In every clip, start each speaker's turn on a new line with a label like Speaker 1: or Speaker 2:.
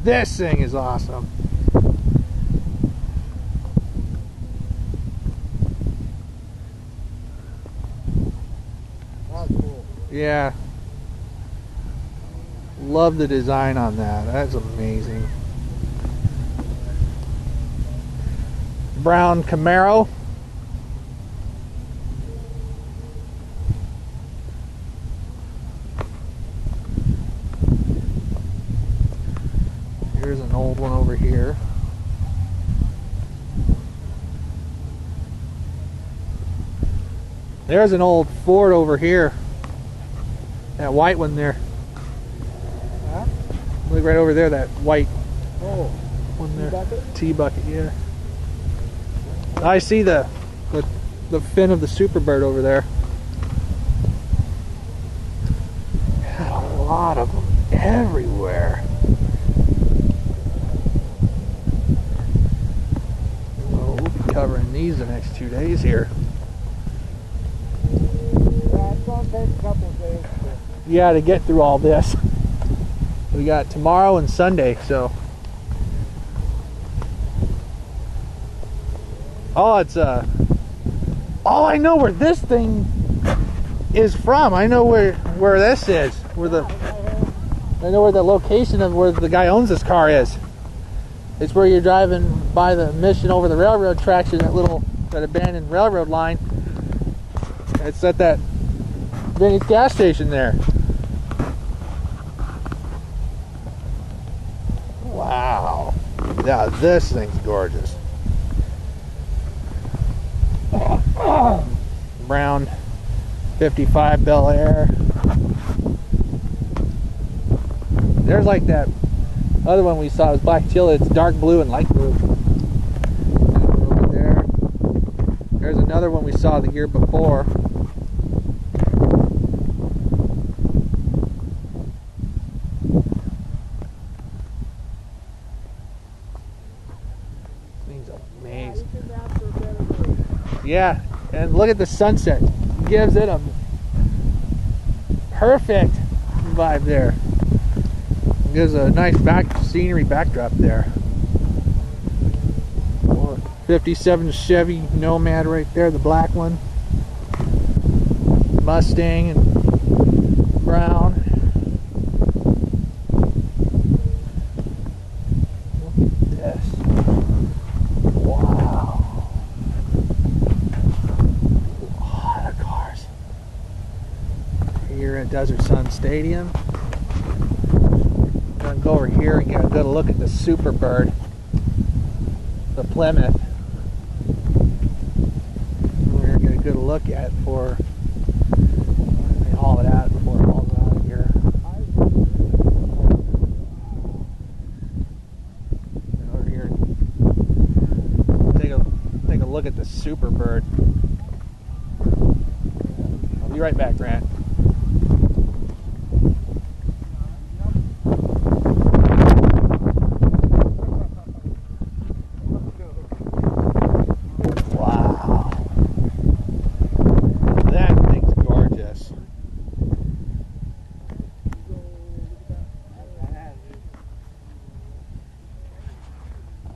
Speaker 1: This thing is awesome.
Speaker 2: That's cool.
Speaker 1: Yeah. Love the design on that. That's amazing. Brown Camaro. Here's an old one over here. There's an old Ford over here. That white one there.
Speaker 2: Huh?
Speaker 1: Look right over there, that white one there.
Speaker 2: T-bucket?
Speaker 1: T-bucket, yeah. I see the fin of the Superbird over there. Got a lot of them everywhere. Oh, we'll be covering these the next 2 days here.
Speaker 2: Yeah, it's gonna take a couple of days.
Speaker 1: Yeah, to get through all this. We got tomorrow and Sunday, so. Oh, it's oh, I know where this thing is from. I know where this is. I know where the location of where the guy owns this car is. It's where you're driving by the Mission over the railroad tracks in that abandoned railroad line. It's at that Vinny's gas station there. Wow. Yeah, this thing's gorgeous. Brown 55 Bel Air. There's like that other one we saw, it was black teal. It's dark blue and light blue. Over there. There's another one we saw the year before. Thing's amazing. Yeah, and look at the sunset. Gives it a perfect vibe there. Gives a nice scenery backdrop there. 57 Chevy Nomad right there, the black one. Mustang and brown. Look at this. Wow. A lot of cars. Here at Desert Sun Stadium. I'm gonna go over here and get a good look at the Superbird, the Plymouth. We're gonna get a good look at it before they haul it out, before it hauls out of here. And over here, take a look at the Superbird. I'll be right back, Grant.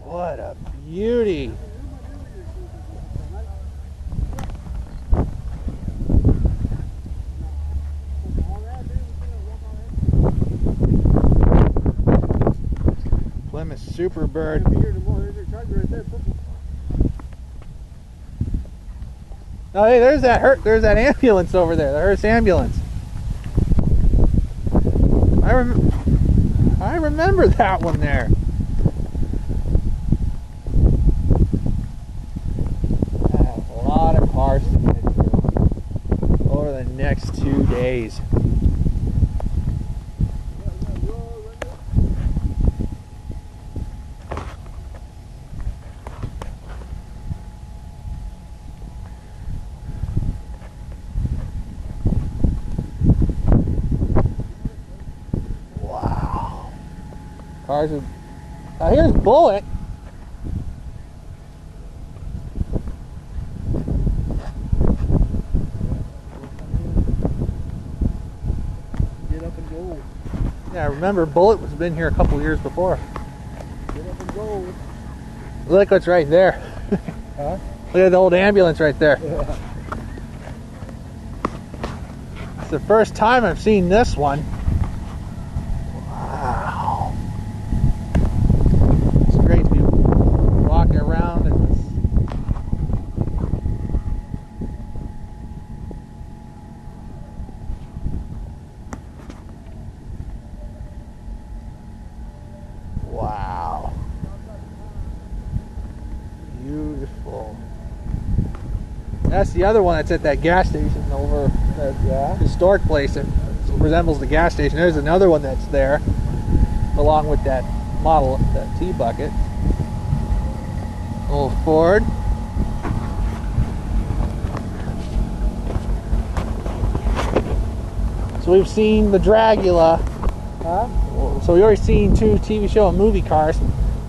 Speaker 1: What a beauty. Plymouth Superbird. Oh, hey, there's that ambulance over there, the Hearst ambulance. I remember that one there. A lot of cars to get through over the next 2 days. Wow. Cars are... Now here's Bullet. Yeah, I remember Bullet was been here a couple years before.
Speaker 2: goes.
Speaker 1: Look what's right there.
Speaker 2: Huh?
Speaker 1: Look at the old ambulance right there.
Speaker 2: Yeah.
Speaker 1: It's the first time I've seen this one. Wow. It's great to be walking around in this. Wow. Beautiful. That's the other one that's at that gas station over that historic place that resembles the gas station. There's another one that's there, along with that model, that T-bucket. Old Ford. So we've seen the Dragula.
Speaker 2: Huh?
Speaker 1: So we already seen 2 TV show and movie cars.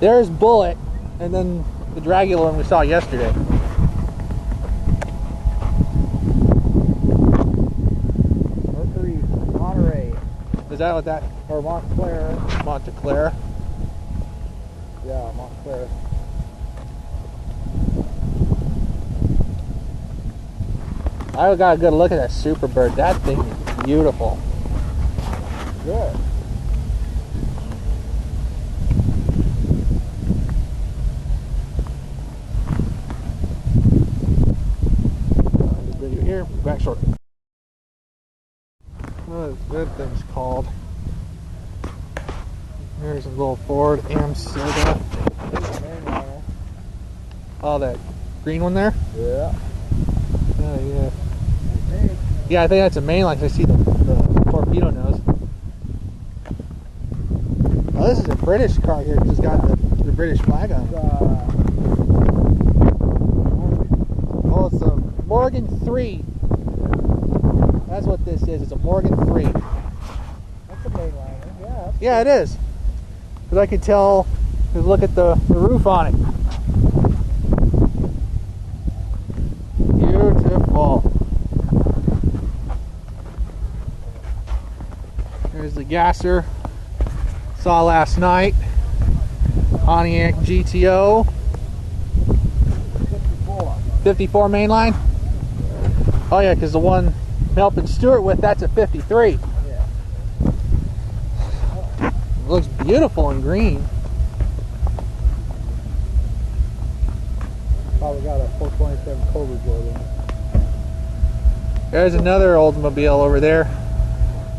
Speaker 1: There's Bullet, and then the Dragula one we saw yesterday.
Speaker 2: Mercury Monterey.
Speaker 1: Is that what that?
Speaker 2: Or Montclair.
Speaker 1: Montclair.
Speaker 2: Yeah, Montclair.
Speaker 1: I got a good look at that Superbird. That thing is beautiful.
Speaker 2: Good.
Speaker 1: Video here, back short. What is that thing's called? There's a little Ford Amsterdam. Oh, that green one there?
Speaker 2: Yeah.
Speaker 1: Oh, yeah. Yeah, I think that's a mainline because I see the torpedo nose. Oh, this is a British car here because it's got the British flag on it. Oh, it's a Morgan 3. That's what this is. It's a Morgan 3.
Speaker 2: That's a mainliner. Yeah.
Speaker 1: Yeah, it is. Because I could tell, because look at the roof on it. Beautiful. There's the gasser. Saw last night. Pontiac GTO. 54 mainline? Oh yeah, because the one I'm helping Stuart with, that's a 53.
Speaker 2: Yeah.
Speaker 1: It looks beautiful in green.
Speaker 2: Probably got a 427 Cobra building.
Speaker 1: There's another Oldsmobile over there.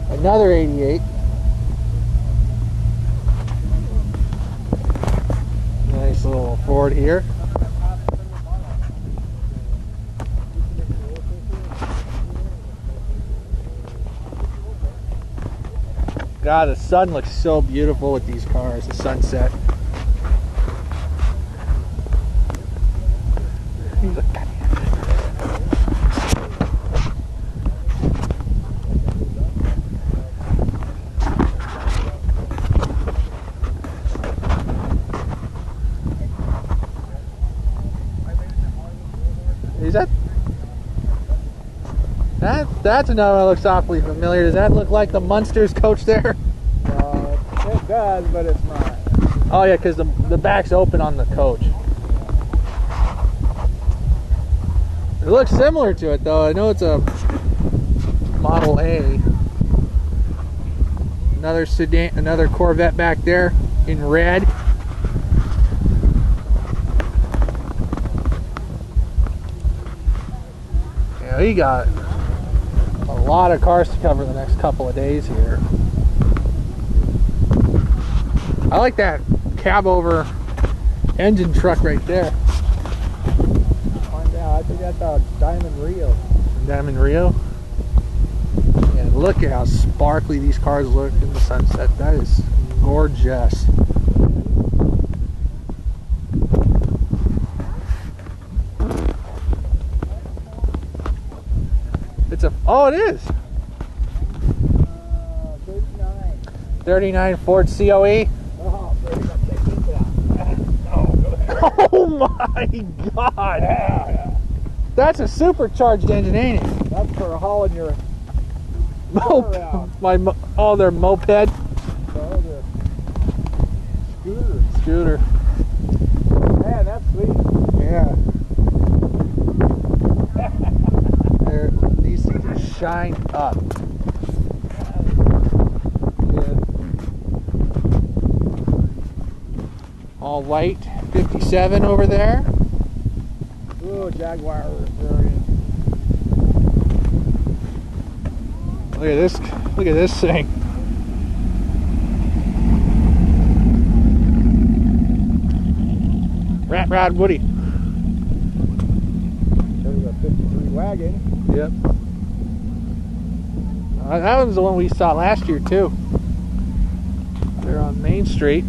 Speaker 1: Another 88. Nice little Ford here. God, the sun looks so beautiful with these cars, the sunset. Is that's another one that looks awfully familiar. Does that look like the Munsters coach there?
Speaker 2: It does, but it's not.
Speaker 1: Oh yeah, because the back's open on the coach. It looks similar to it though. I know it's a Model A. Another sedan, another Corvette back there in red. Yeah, we got a lot of cars to cover the next couple of days here. I like that cab over engine truck right there.
Speaker 2: Find out. I think that's a Diamond Rio.
Speaker 1: Diamond Rio. And look at how sparkly these cars look in the sunset. That is gorgeous. It's a, oh it is.
Speaker 2: 39.
Speaker 1: 39 Ford COE.
Speaker 2: Oh, baby, I'll take this out. No, go ahead.
Speaker 1: Oh my God.
Speaker 2: Yeah.
Speaker 1: That's a supercharged engine, ain't it?
Speaker 2: That's for hauling your around.
Speaker 1: Oh, their moped.
Speaker 2: Oh, the scooter.
Speaker 1: Scooter.
Speaker 2: Man, that's sweet.
Speaker 1: Yeah. These things are shined up. Yeah. All white. 57 over there.
Speaker 2: Ooh, Jaguar variant.
Speaker 1: Look at this. Look at this thing. Rat Rod Woody.
Speaker 2: There's a 53 wagon.
Speaker 1: Yep. That was the one we saw last year too. They're on Main Street.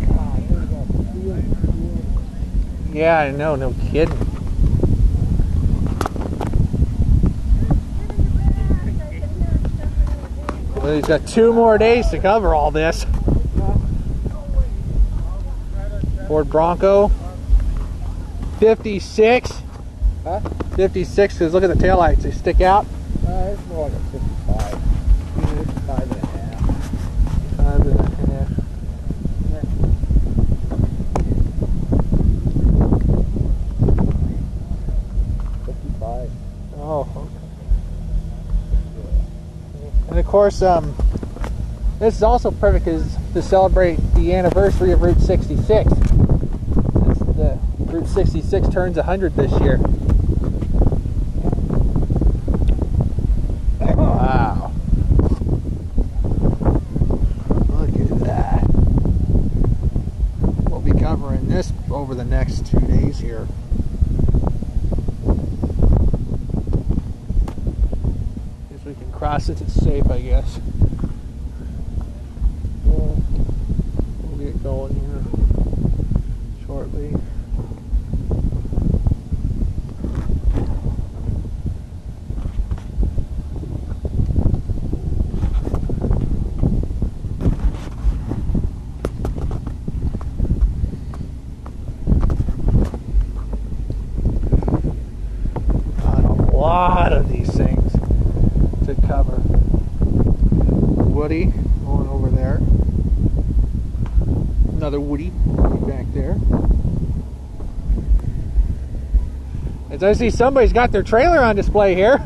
Speaker 2: God, there's a field.
Speaker 1: Yeah, I know. No kidding. Well, he's got 2 more days to cover all this. Ford Bronco. 56.
Speaker 2: Huh?
Speaker 1: 56, because look at the taillights. They stick out.
Speaker 2: It's more like a 55. 55 and a half.
Speaker 1: 5 and a half.
Speaker 2: 55.
Speaker 1: Oh, okay. And of course, this is also perfect to celebrate the anniversary of Route 66. The Route 66 turns 100 this year. Wow. Look at that. We'll be covering this over the next 2 days here. Guess we can cross it. It's safe, I guess. We'll get going here shortly. Lot of these things to cover. Woody going over there. Another Woody back there. As I see, somebody's got their trailer on display here.